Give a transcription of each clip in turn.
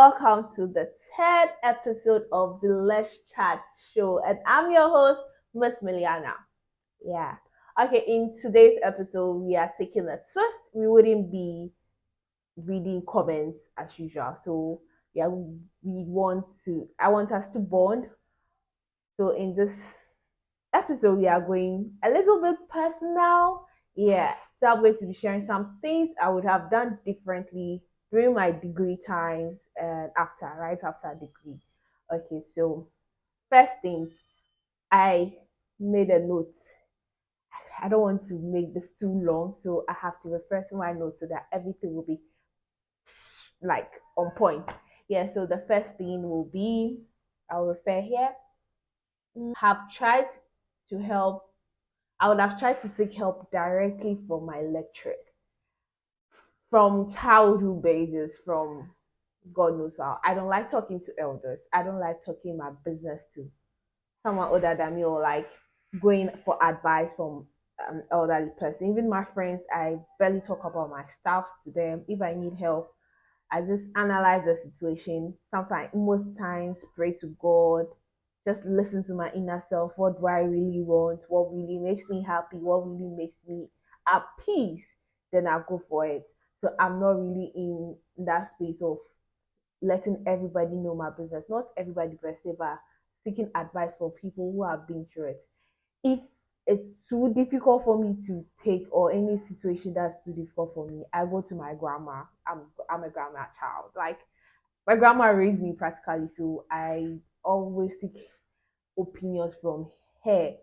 welcome to the third episode of the Let's Chat show. And I'm your host, Miss Miliana. Yeah. Okay, in today's episode, we are taking a twist. We wouldn't be reading comments as usual. So yeah, I want us to bond. So in this episode, we are going a little bit personal. Yeah. So I'm going to be sharing some things I would have done differently during my degree times and right after degree. Okay, so first things, I made a note. I don't want to make this too long, so I have to refer to my notes so that everything will be like on point. Yeah, so the first thing will be I'll refer here. Have tried to help I would have tried to seek help directly from my lecturers, from childhood basis, from God knows how. I don't like talking to elders. I don't like talking my business to someone older than me or like going for advice from an elderly person. Even my friends, I barely talk about my stuffs to them. If I need help, I just analyze the situation. Sometimes, most times, pray to God. Just listen to my inner self. What do I really want? What really makes me happy? What really makes me at peace? Then I go for it. So I'm not really in that space of letting everybody know my business. Not everybody per se, but seeking advice from people who have been through it. If it's too difficult for me to take or any situation that's too difficult for me, I go to my grandma. I'm a grandma child. Like my grandma raised me practically, so I always seek opinions from her.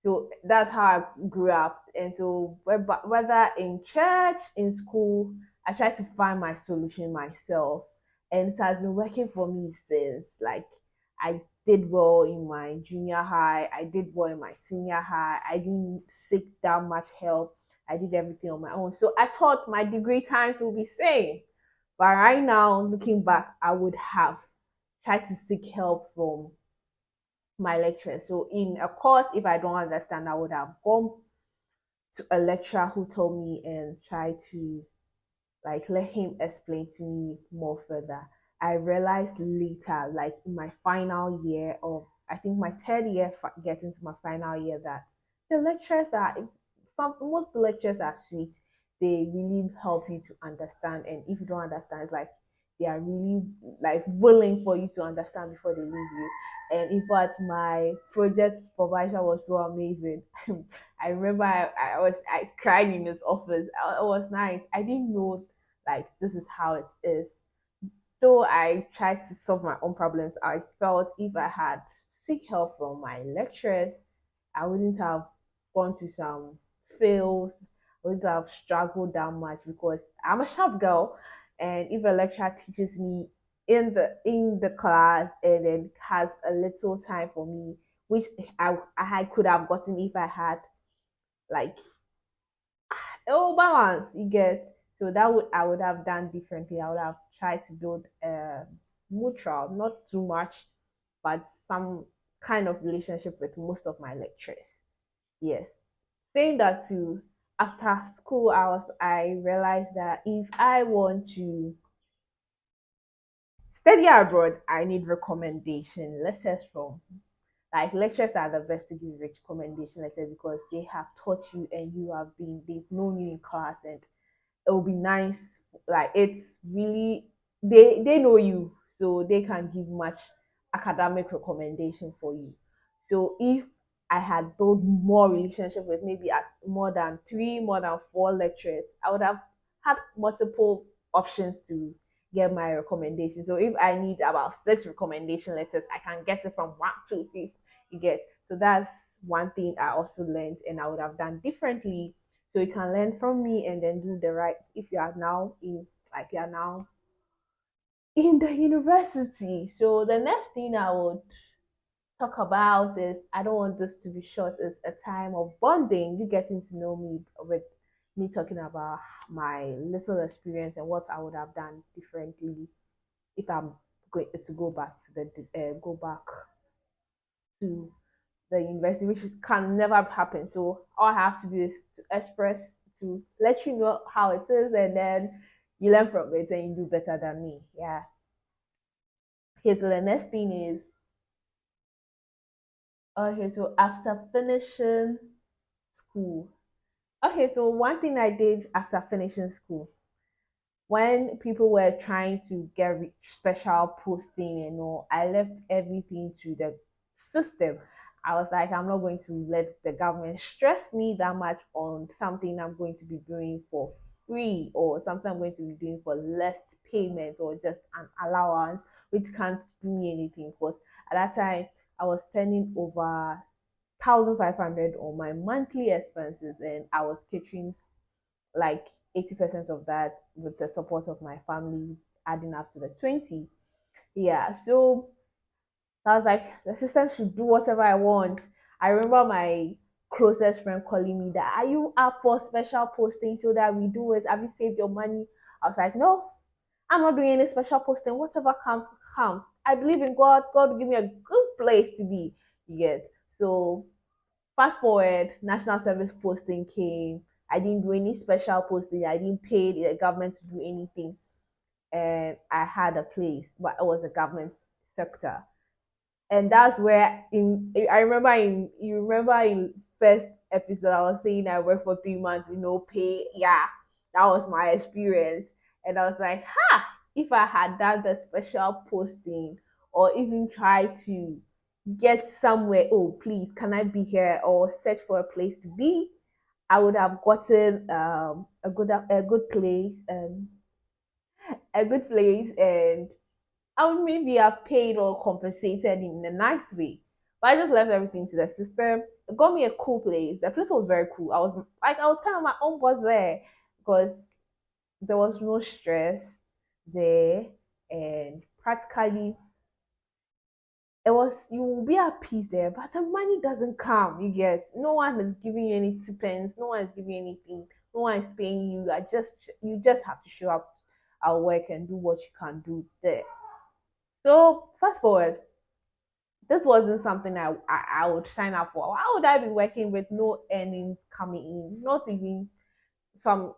So that's how I grew up. And so whether in church, in school, I try to find my solution myself. And it has been working for me since. Like I did well in my junior high, I did well in my senior high. I didn't seek that much help. I did everything on my own. So I thought my degree times will be same. But right now, looking back, I would have tried to seek help from my lecturer. So in a course, if I don't understand, I would have gone to a lecturer who told me and tried to like let him explain to me more further. I realized later, like in my final year of, I think my third year, getting to my final year, that the lecturers are most lecturers are sweet. They really help you to understand, and if you don't understand, it's like they are really like willing for you to understand before they leave you. And in fact, my project supervisor was so amazing. I remember I cried in his office. It was nice. I didn't know like this is how it is. Though I tried to solve my own problems, I felt if I had seek help from my lecturers, I wouldn't have gone to some fails, I wouldn't have struggled that much because I'm a sharp girl, and if a lecturer teaches me in the class and then has a little time for me, which I could have gotten if I had like oh balance you get. So that would I would have done differently. I would have tried to build a mutual, not too much, but some kind of relationship with most of my lecturers. Yes, saying that too, after school I realized that if I want to study abroad, I need recommendation letters from like lectures are the best to give recommendation letters because they have taught you and they've known you in class, and it will be nice. Like it's really they know you, so they can give much academic recommendation for you. So if I had built more relationship with maybe at more than three, more than four lecturers, I would have had multiple options to get my recommendation. So if I need about six recommendation letters, I can get it from one, two, three. You get. So that's one thing I also learned and I would have done differently, so you can learn from me and then do the right if you are now in like you are now in the university. So the next thing I would talk about is I don't want this to be short, is a time of bonding, you getting to know me with me talking about my little experience and what I would have done differently if I'm going to go back to go back to the university, which is, can never happen. So all I have to do is to express to let you know how it is, and then you learn from it and you do better than me. Yeah. Okay, so the next thing is okay, so after finishing school. Okay, so one thing I did after finishing school, when people were trying to get special posting and all, I left everything to the system. I was like, I'm not going to let the government stress me that much on something I'm going to be doing for free or something I'm going to be doing for less payment or just an allowance, which can't do me anything. Because at that time, I was spending over 1,500 on my monthly expenses, and I was catering like 80% of that with the support of my family, adding up to the 20. Yeah, so I was like, the system should do whatever I want. I remember my closest friend calling me that, are you up for special posting so that we do it? Have you saved your money? I was like, no, I'm not doing any special posting. Whatever comes, comes. I believe in God. God will give me a good place to be. You get. So fast forward, national service posting came. I didn't do any special posting. I didn't pay the government to do anything. And I had a place, but it was a government sector. And that's where I remember in you remember in first episode I was saying I worked for 3 months with no pay. Yeah, that was my experience. And I was like, ha, if I had done the special posting or even tried to get somewhere, oh please, can I be here or search for a place to be, I would have gotten a good place, and I would maybe have paid or compensated in a nice way. But I just left everything to the system. It got me a cool place. The place was very cool. I was kind of my own boss there because there was no stress there, and practically it was you will be at peace there, but the money doesn't come. You get no one is giving you any stipends, no one is giving you anything, no one is paying you. You just have to show up at work and do what you can do there. So fast forward, this wasn't something I would sign up for. Why would I be working with no earnings coming in? Not even some,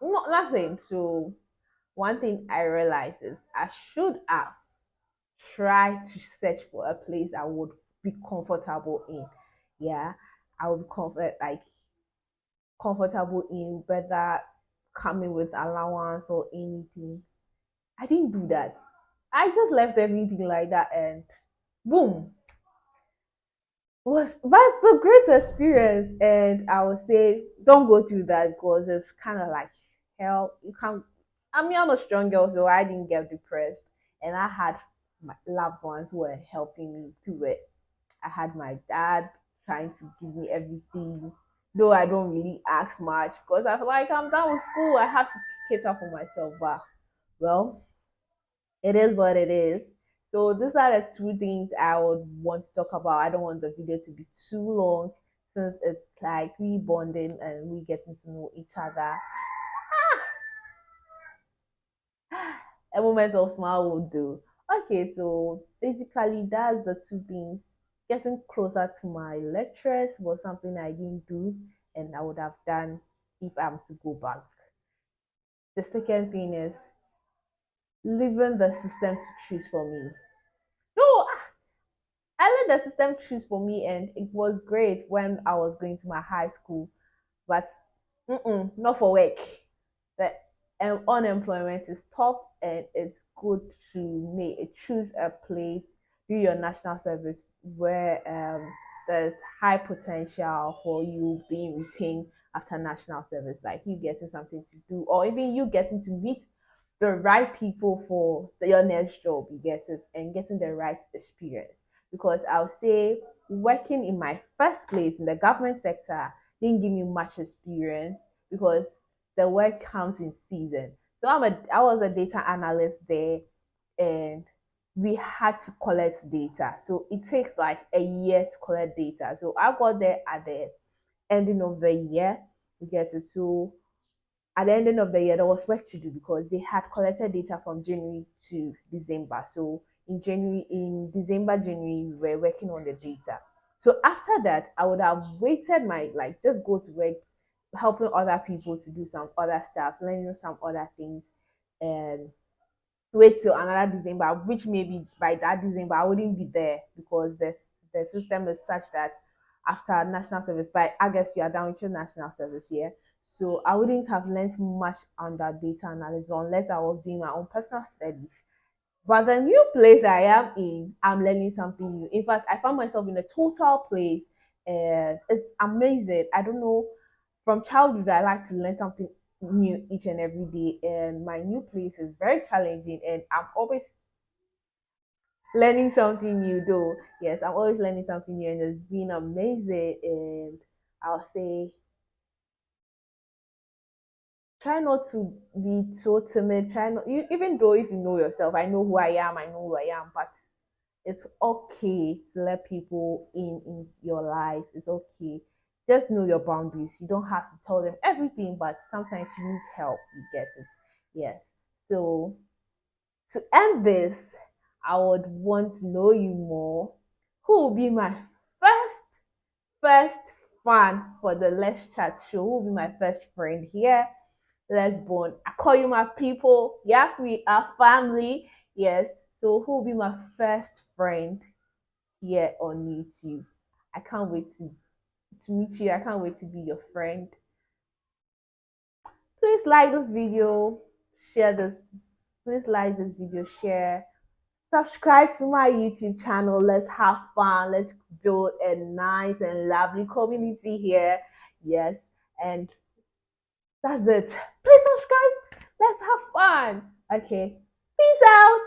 not nothing. So one thing I realized is I should have tried to search for a place I would be comfortable in. Yeah, I would comfortable in, whether coming with allowance or anything. I didn't do that. I just left everything like that, and boom, was that's a great experience. And I would say don't go through that because it's kind of like hell. You can't. I mean, I'm a strong girl, so I didn't get depressed, and I had my loved ones who were helping me through it. I had my dad trying to give me everything, though I don't really ask much because I feel like I'm done with school. I have to cater for myself. But well, it is what it is. So these are the two things I would want to talk about. I don't want the video to be too long since it's like we bonding and we getting to know each other. A moment of smile will do. Okay, so basically that's the two things. Getting closer to my lecturers was something I didn't do and I would have done if I'm to go back. The second thing is leaving the system to choose for me. No, I let the system choose for me, and it was great when I was going to my high school. But not for work. The unemployment is tough, and it's good to choose a place, do your national service where there's high potential for you being retained after national service, like you getting something to do, or even you getting to meet the right people for your next job. You get it, and getting the right experience. Because I'll say working in my first place in the government sector didn't give me much experience because the work comes in season. So I was a data analyst there, and we had to collect data. So it takes like a year to collect data. So I got there at the ending of the year. You get it. So at the ending of the year, there was work to do because they had collected data from January to December. So in December, January, we were working on the data. So after that, I would have waited my like just go to work, helping other people to do some other stuff, learning some other things, and wait till another December, which maybe by that December I wouldn't be there because the system is such that after national service, by August you are done with your national service year. So I wouldn't have learned much on that data analysis unless I was doing my own personal studies. But the new place I am in, I'm learning something new. In fact, I found myself in a total place, and it's amazing. I don't know. From childhood, I like to learn something new each and every day, and my new place is very challenging, and I'm always learning something new. Though, yes, I'm always learning something new, and it's been amazing. And I'll say, try not to be so timid. Try not, even though if you know yourself, I know who I am. I know who I am, but it's okay to let people in your lives. It's okay. Just know your boundaries. You don't have to tell them everything, but sometimes you need help. You get it. Yes. So to end this, I would want to know you more. Who will be my first first fan for the Let's Chat show? Who will be my first friend here? Let's bond. I call you my people. Yeah, we are family. Yes. So who will be my first friend here on YouTube? I can't wait to meet you. I can't wait to be your friend. Please like this video, share this. Please like this video, share, subscribe to my YouTube channel. Let's have fun. Let's build a nice and lovely community here. Yes, and that's it. Please subscribe. Let's have fun. Okay. Peace out.